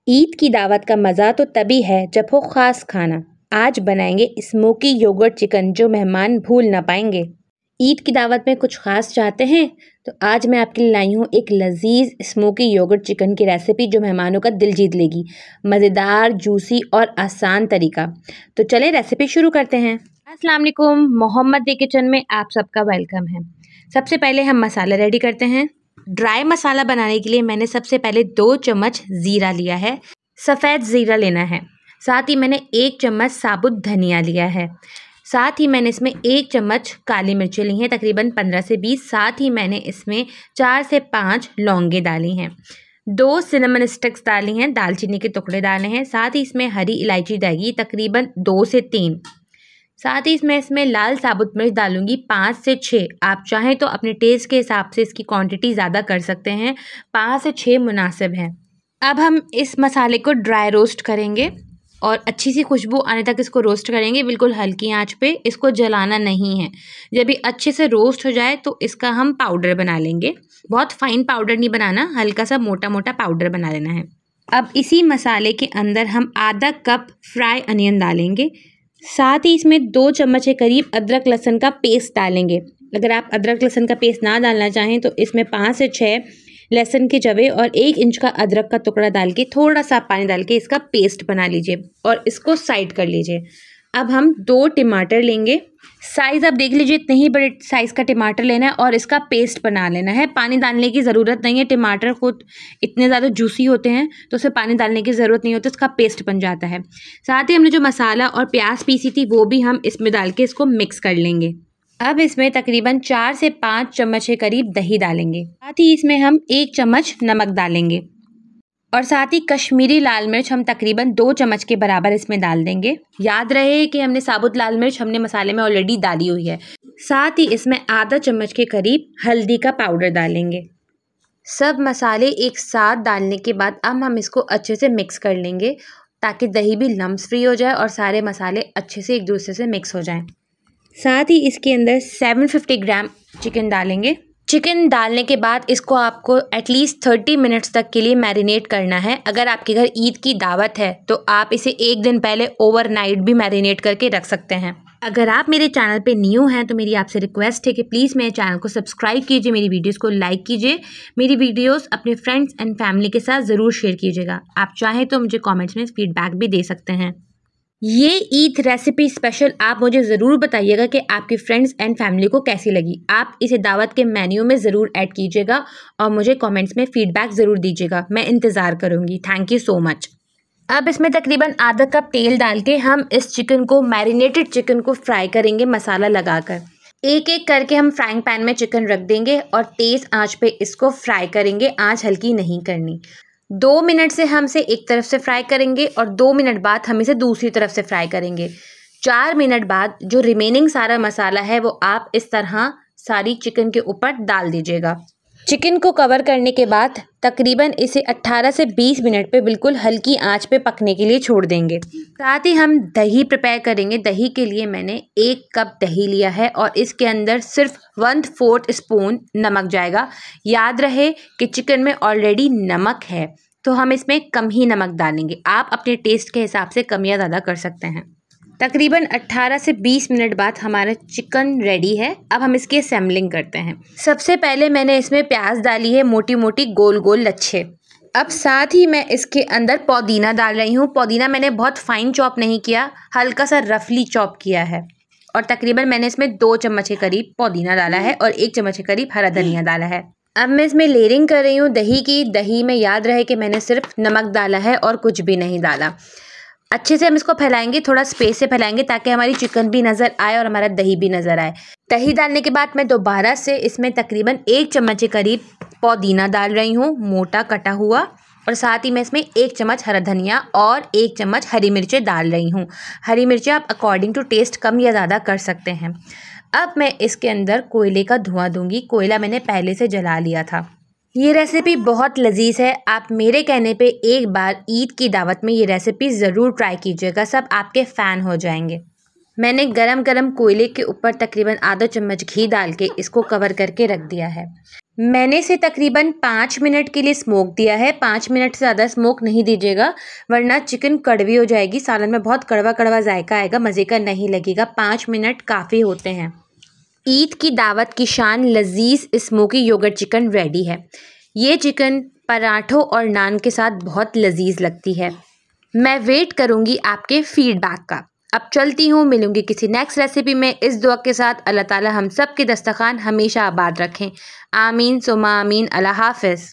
ईद की दावत का मज़ा तो तभी है जब हो ख़ास खाना। आज बनाएंगे स्मोकी योगर्ट चिकन जो मेहमान भूल ना पाएंगे। ईद की दावत में कुछ ख़ास चाहते हैं तो आज मैं आपके लिए लाई हूँ एक लजीज स्मोकी योगर्ट चिकन की रेसिपी जो मेहमानों का दिल जीत लेगी। मज़ेदार, जूसी और आसान तरीका। तो चलें रेसिपी शुरू करते हैं। अस्सलाम वालेकुम, मोहम्मद दी किचन में आप सबका वेलकम है। सबसे पहले हम मसाला रेडी करते हैं। ड्राई मसाला बनाने के लिए मैंने सबसे पहले 2 चम्मच ज़ीरा लिया है। सफ़ेद ज़ीरा लेना है। साथ ही मैंने 1 चम्मच साबुत धनिया लिया है। साथ ही मैंने इसमें 1 चम्मच काली मिर्चें ली हैं, तकरीबन 15 से 20। साथ ही मैंने इसमें 4 से 5 लौंगे डाली हैं। 2 सिनेमन स्टिक्स डाली हैं, दालचीनी के टुकड़े डाले हैं। साथ ही इसमें हरी इलायची डालेगी तकरीबन 2 से 3। साथ ही इसमें लाल साबुत मिर्च डालूंगी 5 से 6। आप चाहें तो अपने टेस्ट के हिसाब से इसकी क्वांटिटी ज़्यादा कर सकते हैं। 5 से 6 मुनासिब है। अब हम इस मसाले को ड्राई रोस्ट करेंगे और अच्छी सी खुशबू आने तक इसको रोस्ट करेंगे, बिल्कुल हल्की आंच पे। इसको जलाना नहीं है। जब ये अच्छे से रोस्ट हो जाए तो इसका हम पाउडर बना लेंगे। बहुत फाइन पाउडर नहीं बनाना, हल्का सा मोटा मोटा पाउडर बना लेना है। अब इसी मसाले के अंदर हम आधा कप फ्राई अनियन डालेंगे। साथ ही इसमें 2 चम्मच के करीब अदरक लहसुन का पेस्ट डालेंगे। अगर आप अदरक लहसुन का पेस्ट ना डालना चाहें तो इसमें 5 से 6 लहसुन के जवे और 1 इंच का अदरक का टुकड़ा डाल के थोड़ा सा पानी डाल के इसका पेस्ट बना लीजिए और इसको साइड कर लीजिए। अब हम 2 टमाटर लेंगे। साइज़ आप देख लीजिए, इतने ही बड़े साइज़ का टमाटर लेना है और इसका पेस्ट बना लेना है। पानी डालने की ज़रूरत नहीं है। टमाटर खुद इतने ज़्यादा जूसी होते हैं तो उसमें पानी डालने की ज़रूरत नहीं होती, इसका पेस्ट बन जाता है। साथ ही हमने जो मसाला और प्याज पीसी थी वो भी हम इसमें डाल के इसको मिक्स कर लेंगे। अब इसमें तकरीबन 4 से 5 चम्मच के करीब दही डालेंगे। साथ ही इसमें हम 1 चम्मच नमक डालेंगे और साथ ही कश्मीरी लाल मिर्च हम तकरीबन 2 चम्मच के बराबर इसमें डाल देंगे। याद रहे कि हमने साबुत लाल मिर्च हमने मसाले में ऑलरेडी डाली हुई है। साथ ही इसमें आधा चम्मच के करीब हल्दी का पाउडर डालेंगे। सब मसाले एक साथ डालने के बाद अब हम इसको अच्छे से मिक्स कर लेंगे ताकि दही भी लम्स फ्री हो जाए और सारे मसाले अच्छे से एक दूसरे से मिक्स हो जाएं। साथ ही इसके अंदर 750 ग्राम चिकन डालेंगे। चिकन डालने के बाद इसको आपको एटलीस्ट 30 मिनट्स तक के लिए मैरिनेट करना है। अगर आपके घर ईद की दावत है तो आप इसे 1 दिन पहले ओवरनाइट भी मैरिनेट करके रख सकते हैं। अगर आप मेरे चैनल पे न्यू हैं तो मेरी आपसे रिक्वेस्ट है कि प्लीज़ मेरे चैनल को सब्सक्राइब कीजिए, मेरी वीडियोस को लाइक कीजिए, मेरी वीडियोस अपने फ्रेंड्स एंड फैमिली के साथ ज़रूर शेयर कीजिएगा। आप चाहें तो मुझे कॉमेंट्स में फीडबैक भी दे सकते हैं। ये ईद रेसिपी स्पेशल आप मुझे ज़रूर बताइएगा कि आपकी फ्रेंड्स एंड फैमिली को कैसी लगी। आप इसे दावत के मेन्यू में ज़रूर ऐड कीजिएगा और मुझे कमेंट्स में फ़ीडबैक ज़रूर दीजिएगा। मैं इंतज़ार करूँगी। Thank you so much. अब इसमें तकरीबन आधा कप तेल डाल के हम इस चिकन को, मैरिनेटेड चिकन को फ्राई करेंगे मसाला लगाकर। एक एक करके हम फ्राइंग पैन में चिकन रख देंगे और तेज़ आँच पे इसको फ्राई करेंगे। आँच हल्की नहीं करनी। 2 मिनट से हम इसे एक तरफ से फ्राई करेंगे और 2 मिनट बाद हम इसे दूसरी तरफ से फ्राई करेंगे। 4 मिनट बाद जो रिमेनिंग सारा मसाला है वो आप इस तरह सारी चिकन के ऊपर डाल दीजिएगा। चिकन को कवर करने के बाद तकरीबन इसे 18 से 20 मिनट पे बिल्कुल हल्की आंच पे पकने के लिए छोड़ देंगे। साथ ही हम दही प्रिपेयर करेंगे। दही के लिए मैंने 1 कप दही लिया है और इसके अंदर सिर्फ 1/4 स्पून नमक जाएगा। याद रहे कि चिकन में ऑलरेडी नमक है तो हम इसमें कम ही नमक डालेंगे। आप अपने टेस्ट के हिसाब से कम या ज़्यादा कर सकते हैं। तकरीबन 18 से 20 मिनट बाद हमारा चिकन रेडी है। अब हम इसकी असेंबलिंग करते हैं। सबसे पहले मैंने इसमें प्याज डाली है, मोटी मोटी गोल गोल लच्छे। अब साथ ही मैं इसके अंदर पुदीना डाल रही हूँ। पुदीना मैंने बहुत फाइन चॉप नहीं किया, हल्का सा रफली चॉप किया है। और तकरीबन मैंने इसमें 2 चम्मच के करीब पुदीना डाला है और 1 चम्मच के करीब हरा धनिया डाला है। अब मैं इसमें लेयरिंग कर रही हूँ दही की। दही में याद रहे कि मैंने सिर्फ नमक डाला है और कुछ भी नहीं डाला। अच्छे से हम इसको फैलाएंगे, थोड़ा स्पेस से फैलाएंगे ताकि हमारी चिकन भी नज़र आए और हमारा दही भी नज़र आए। दही डालने के बाद मैं दोबारा से इसमें तकरीबन 1 चम्मच के करीब पुदीना डाल रही हूँ, मोटा कटा हुआ। और साथ ही मैं इसमें 1 चम्मच हरा धनिया और 1 चम्मच हरी मिर्चें डाल रही हूँ। हरी मिर्चें आप अकॉर्डिंग टू टेस्ट कम या ज़्यादा कर सकते हैं। अब मैं इसके अंदर कोयले का धुआं दूंगी। कोयला मैंने पहले से जला लिया था। ये रेसिपी बहुत लजीज है। आप मेरे कहने पे एक बार ईद की दावत में ये रेसिपी ज़रूर ट्राई कीजिएगा, सब आपके फ़ैन हो जाएंगे। मैंने गरम गरम कोयले के ऊपर तकरीबन आधा चम्मच घी डाल के इसको कवर करके रख दिया है। मैंने इसे तकरीबन 5 मिनट के लिए स्मोक दिया है। 5 मिनट से ज़्यादा स्मोक नहीं दीजिएगा वरना चिकन कड़वी हो जाएगी, सालन में बहुत कड़वा कड़वा जायका आएगा, मज़े का नहीं लगेगा। 5 मिनट काफ़ी होते हैं। ईद की दावत की शान लजीज स्मोकी योगर्ट चिकन रेडी है। ये चिकन पराठों और नान के साथ बहुत लजीज लगती है। मैं वेट करूँगी आपके फीडबैक का। अब चलती हूँ, मिलूंगी किसी नेक्स्ट रेसिपी में इस दुआ के साथ, अल्लाह ताला हम सब के दस्तरखान हमेशा आबाद रखें। आमीन सुमा आमीन। अल्लाह हाफ़िज़।